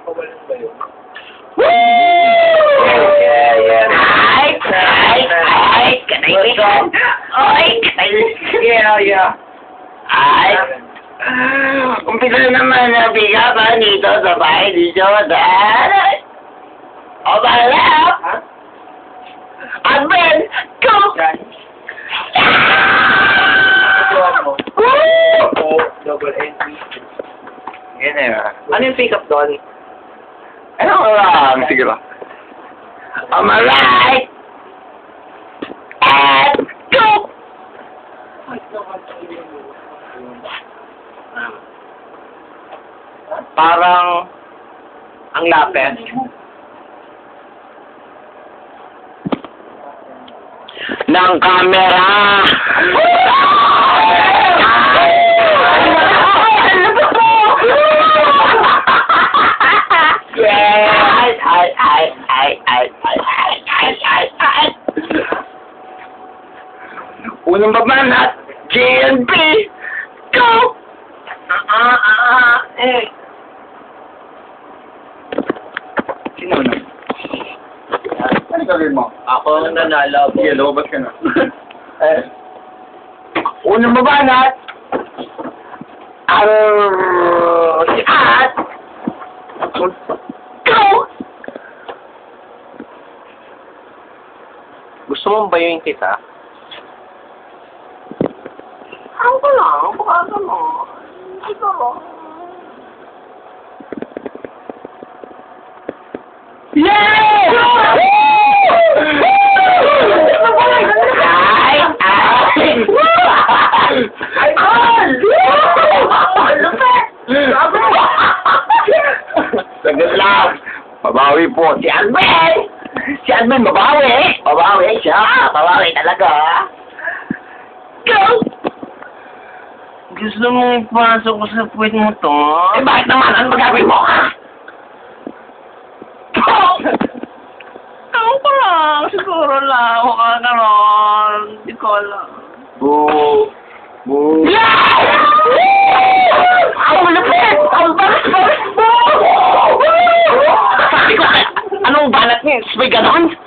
Kawalan ba yun? Yeah. Ay, kanaibigan. Ay, Yeah. Ay, umpisa naman na bigapan dito sa bahay ni Jordan. O balap! Ha? Admin, go! Yan. mo? O, double entry. Yan na. Ano yung pick up doon? Ano lang? Sige lang. On my right! And go! Parang ang lapet. Ng camera! Unang babanat, GNP, go! Sino na? Ano gagawin mo? Ako ang nanalo. Sige, lumabas ka na. Unang babanat, ang sikat, go! Gusto mong bayuin kita? Ako lang, baka mo. Siguro. Yay! Ay, Col! Lupit! Saglit lang. Babawi po. Si Alvin! Si Alvin, babawi! Babawi siya! Babawi talaga! Go! Gusto mong ipasok ko sa puwet mo to? Eh, bakit naman? Ano magagawin mo, ha? Go! Ako ko lang. Siguro lang. Makakaroon. Hindi ko alam. Boo. Boo. Yay! Ang lupit! Ang balas! Sabi ko, anong balat niya? Spray ganon?